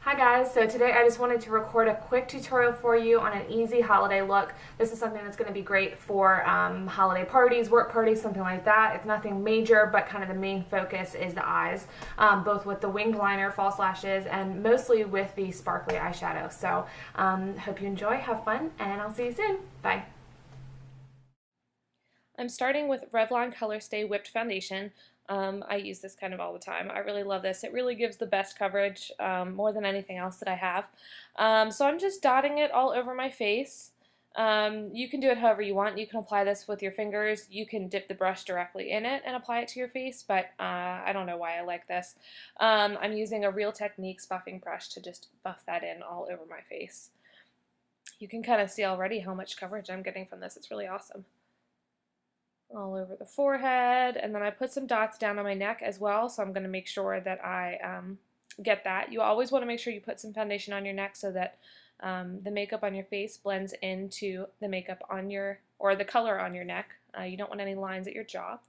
Hi guys, so today I just wanted to record a quick tutorial for you on an easy holiday look. This is something that's going to be great for holiday parties, work parties, something like that. It's nothing major, but kind of the main focus is the eyes, both with the winged liner, false lashes, and mostly with the sparkly eyeshadow. So hope you enjoy, have fun, and I'll see you soon. Bye. I'm starting with Revlon Colorstay Whipped Foundation. I use this kind of all the time. I really love this. It really gives the best coverage, more than anything else that I have. So I'm just dotting it all over my face. You can do it however you want. You can apply this with your fingers. You can dip the brush directly in it and apply it to your face, but I don't know why I like this. I'm using a Real Techniques buffing brush to just buff that in all over my face. You can kind of see already how much coverage I'm getting from this. It's really awesome. All over the forehead, and then I put some dots down on my neck as well, so I'm going to make sure that I get that. You always want to make sure you put some foundation on your neck so that the makeup on your face blends into the makeup on your, or the color on your neck. You don't want any lines at your jaw.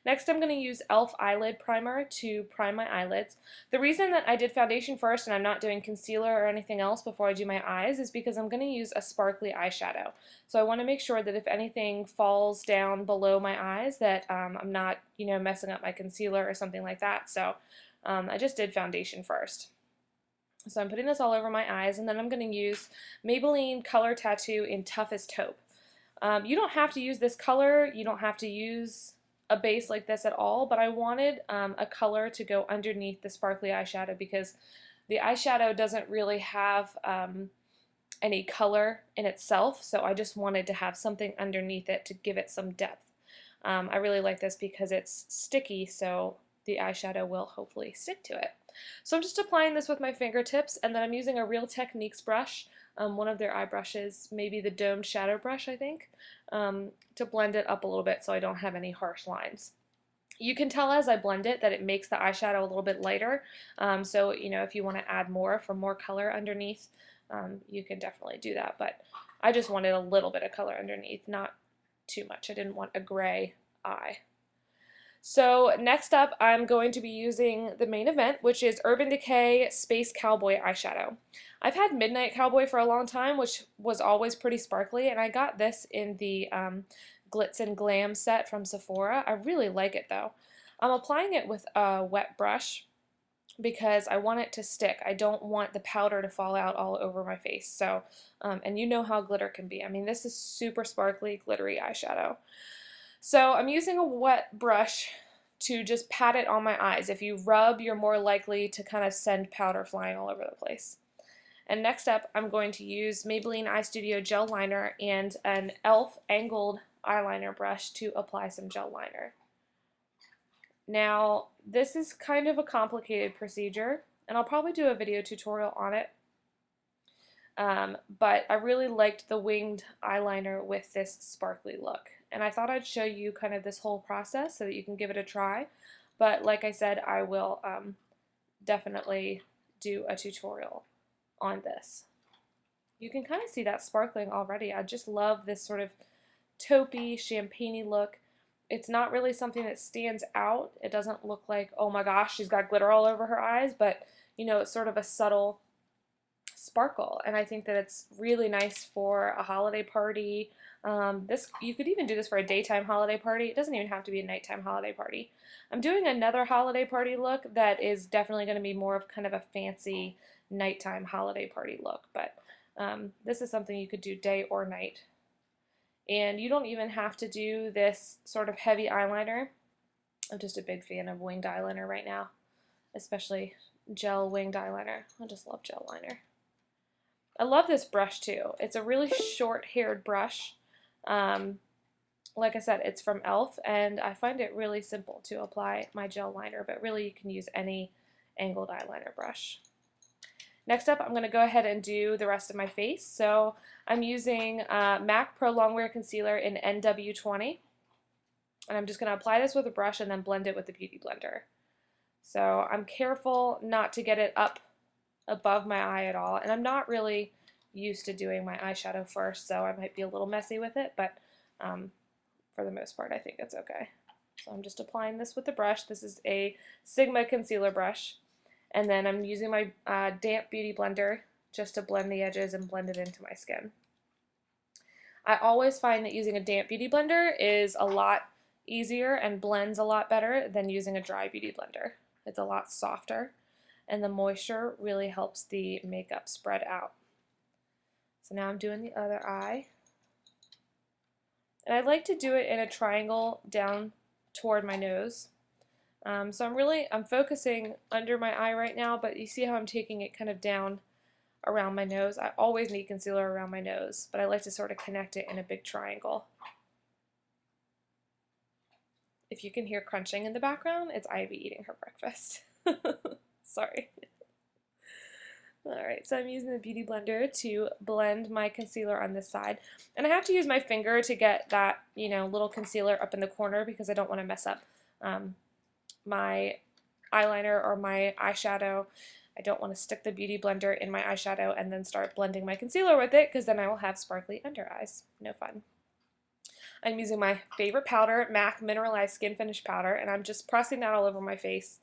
Next, I'm going to use e.l.f. Eyelid Primer to prime my eyelids. The reason that I did foundation first and I'm not doing concealer or anything else before I do my eyes is because I'm going to use a sparkly eyeshadow. So I want to make sure that if anything falls down below my eyes that I'm not, messing up my concealer or something like that. So I just did foundation first. So I'm putting this all over my eyes, and then I'm going to use Maybelline Color Tattoo in Tough as Taupe. You don't have to use this color. You don't have to use a base like this at all, but I wanted a color to go underneath the sparkly eyeshadow because the eyeshadow doesn't really have any color in itself, so I just wanted to have something underneath it to give it some depth. I really like this because it's sticky, so the eyeshadow will hopefully stick to it. So I'm just applying this with my fingertips, and then I'm using a Real Techniques brush, one of their eye brushes, maybe the domed shadow brush, I think, to blend it up a little bit so I don't have any harsh lines. You can tell as I blend it that it makes the eyeshadow a little bit lighter, so if you want to add more for more color underneath, you can definitely do that, but I just wanted a little bit of color underneath, not too much. I didn't want a gray eye. So next up, I'm going to be using the main event, which is Urban Decay Space Cowboy eyeshadow. I've had Midnight Cowboy for a long time, which was always pretty sparkly, and I got this in the Glitz and Glam set from Sephora. I really like it though. I'm applying it with a wet brush because I want it to stick. I don't want the powder to fall out all over my face. So, and you know how glitter can be. I mean, this is super sparkly, glittery eyeshadow. So I'm using a wet brush to just pat it on my eyes. If you rub, you're more likely to kind of send powder flying all over the place. And next up, I'm going to use Maybelline Eye Studio gel liner and an e.l.f. angled eyeliner brush to apply some gel liner. Now, this is kind of a complicated procedure, and I'll probably do a video tutorial on it. But I really liked the winged eyeliner with this sparkly look. And I thought I'd show you kind of this whole process so that you can give it a try. But like I said, I will definitely do a tutorial on this. You can kind of see that sparkling already. I just love this sort of taupey, champagne-y look. It's not really something that stands out. It doesn't look like, oh my gosh, she's got glitter all over her eyes, but it's sort of a subtle sparkle, and I think that it's really nice for a holiday party. You could even do this for a daytime holiday party. It doesn't even have to be a nighttime holiday party. I'm doing another holiday party look that is definitely going to be more of kind of a fancy nighttime holiday party look, but this is something you could do day or night. And you don't even have to do this sort of heavy eyeliner. I'm just a big fan of winged eyeliner right now, especially gel winged eyeliner. I just love gel liner. I love this brush too. It's a really short-haired brush. Like I said, it's from e.l.f. and I find it really simple to apply my gel liner, but really you can use any angled eyeliner brush. Next up, I'm going to go ahead and do the rest of my face. So I'm using MAC Pro Longwear Concealer in NW20, and I'm just going to apply this with a brush and then blend it with the Beauty Blender. So I'm careful not to get it up above my eye at all, and I'm not really used to doing my eyeshadow first, so I might be a little messy with it, but for the most part I think it's okay. So I'm just applying this with the brush. This is a Sigma concealer brush, And then I'm using my damp beauty blender just to blend the edges and blend it into my skin. I always find that using a damp beauty blender is a lot easier and blends a lot better than using a dry beauty blender. It's a lot softer, and the moisture really helps the makeup spread out. So now I'm doing the other eye. And I like to do it in a triangle down toward my nose. So I'm focusing under my eye right now, but you see how I'm taking it kind of down around my nose. I always need concealer around my nose, but I like to sort of connect it in a big triangle. If you can hear crunching in the background, it's Ivy eating her breakfast. Sorry. Alright, so I'm using the Beauty Blender to blend my concealer on this side. And I have to use my finger to get that, little concealer up in the corner because I don't want to mess up my eyeliner or my eyeshadow. I don't want to stick the Beauty Blender in my eyeshadow and then start blending my concealer with it because then I will have sparkly under eyes. No fun. I'm using my favorite powder, MAC Mineralize Skinfinish powder, and I'm just pressing that all over my face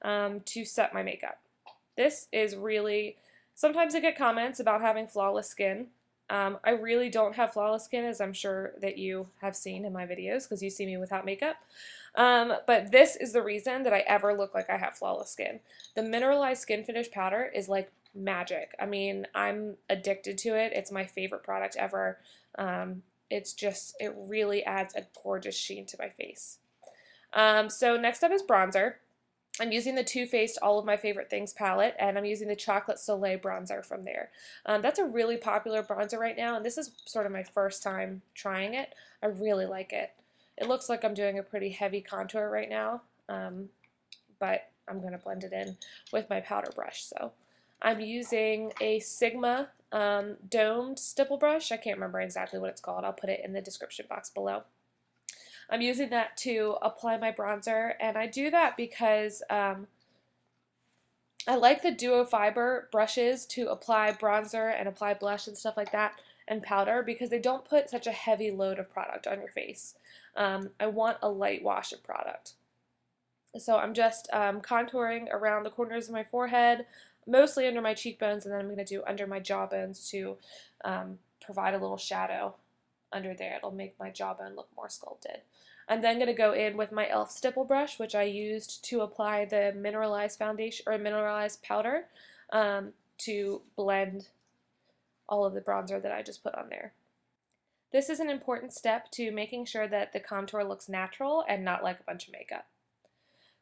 to set my makeup. This is really, sometimes I get comments about having flawless skin. I really don't have flawless skin, as I'm sure that you have seen in my videos because you see me without makeup. But this is the reason that I ever look like I have flawless skin. The Mineralized Skinfinish powder is like magic. I mean, I'm addicted to it. It's my favorite product ever. It really adds a gorgeous sheen to my face. So next up is bronzer. I'm using the Too Faced All of My Favorite Things palette, and I'm using the Chocolate Soleil bronzer from there. That's a really popular bronzer right now, and this is sort of my first time trying it. I really like it. It looks like I'm doing a pretty heavy contour right now, but I'm going to blend it in with my powder brush. So I'm using a Sigma domed stipple brush. I can't remember exactly what it's called. I'll put it in the description box below. I'm using that to apply my bronzer, and I do that because I like the Duo Fibre brushes to apply bronzer and apply blush and stuff like that and powder because they don't put such a heavy load of product on your face. I want a light wash of product. So I'm just contouring around the corners of my forehead, mostly under my cheekbones, and then I'm going to do under my jawbones to provide a little shadow under there. It'll make my jawbone look more sculpted. I'm then going to go in with my e.l.f. Stipple Brush, which I used to apply the Mineralized foundation or Mineralized powder to blend all of the bronzer that I just put on there. This is an important step to making sure that the contour looks natural and not like a bunch of makeup.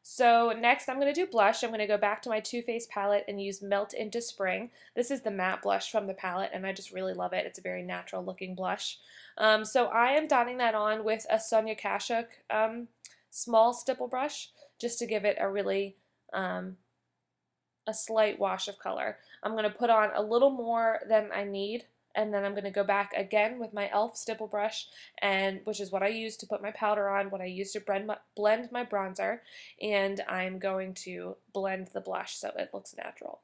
So next I'm going to do blush. I'm going to go back to my Too Faced palette and use Melt into Spring. This is the matte blush from the palette and I just really love it. It's a very natural looking blush. So I am dotting that on with a Sonia Kashuk small stipple brush just to give it a really a slight wash of color. I'm going to put on a little more than I need, and then I'm going to go back again with my e.l.f. stipple brush, which is what I use to put my powder on, what I use to blend my bronzer, and I'm going to blend the blush so it looks natural.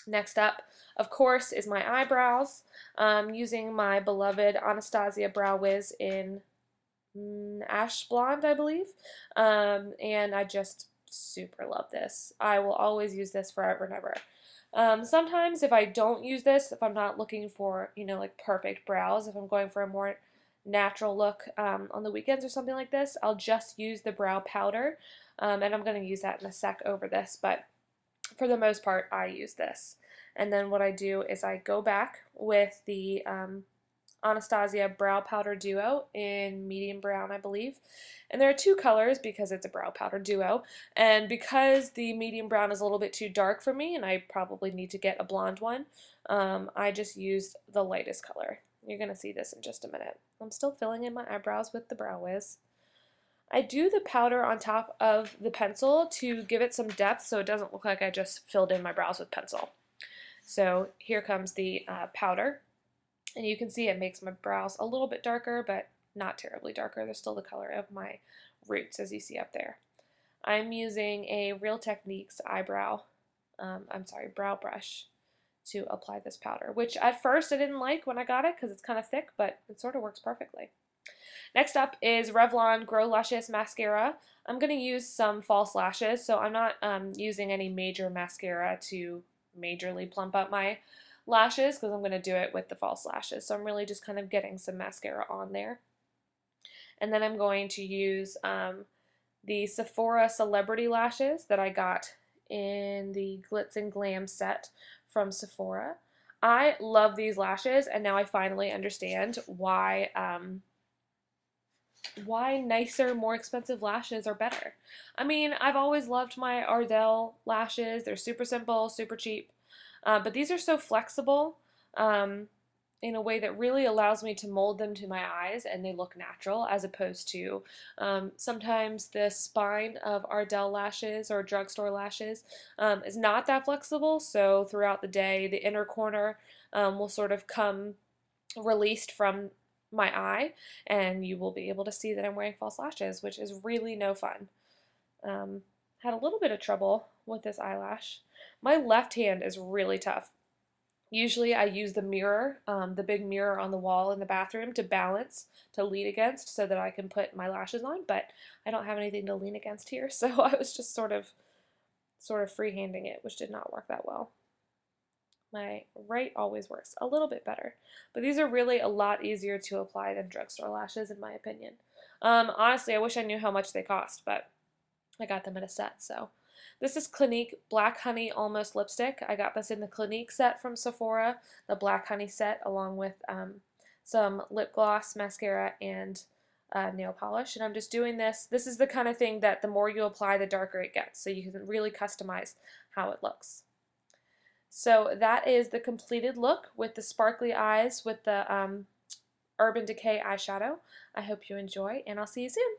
Next up, of course, is my eyebrows. Using my beloved Anastasia Brow Wiz in Ash Blonde, I believe, and I just super love this. I will always use this forever and ever. Sometimes if I don't use this, if I'm not looking for, like perfect brows, if I'm going for a more natural look on the weekends or something like this, I'll just use the brow powder, and I'm going to use that in a sec over this, but for the most part, I use this. And then what I do is I go back with the Anastasia Brow Powder Duo in medium brown, I believe. And there are two colors because it's a brow powder duo. And because the medium brown is a little bit too dark for me, and I probably need to get a blonde one, I just used the lightest color. You're going to see this in just a minute. I'm still filling in my eyebrows with the Brow Wiz. I do the powder on top of the pencil to give it some depth so it doesn't look like I just filled in my brows with pencil. So here comes the powder. And you can see it makes my brows a little bit darker, but not terribly darker. They're still the color of my roots, as you see up there. I'm using a Real Techniques brow brush to apply this powder, which at first I didn't like when I got it because it's kind of thick, but it sort of works perfectly. Next up is Revlon Grow Luscious Mascara. I'm going to use some false lashes, so I'm not using any major mascara to majorly plump up my lashes because I'm going to do it with the false lashes. So I'm really just kind of getting some mascara on there. And then I'm going to use the Sephora Celebrity Lashes that I got in the Glitz and Glam set from Sephora. I love these lashes, and now I finally understand why nicer, more expensive lashes are better. I mean, I've always loved my Ardell lashes. They're super simple, super cheap, but these are so flexible in a way that really allows me to mold them to my eyes, and they look natural, as opposed to sometimes the spine of Ardell lashes or drugstore lashes is not that flexible, so throughout the day the inner corner will sort of come released from my eye, and you will be able to see that I'm wearing false lashes, which is really no fun. Had a little bit of trouble with this eyelash. My left hand is really tough. Usually I use the mirror, the big mirror on the wall in the bathroom to balance, to lean against so that I can put my lashes on, but I don't have anything to lean against here, so I was just sort of freehanding it, which did not work that well. My right always works a little bit better, but these are really a lot easier to apply than drugstore lashes, in my opinion. Honestly, I wish I knew how much they cost, but I got them in a set. So this is Clinique Black Honey Almost Lipstick. I got this in the Clinique set from Sephora, the Black Honey set, along with some lip gloss, mascara, and nail polish. And I'm just doing this. This is the kind of thing that the more you apply, the darker it gets, so you can really customize how it looks. So that is the completed look with the sparkly eyes with the Urban Decay eyeshadow. I hope you enjoy, and I'll see you soon.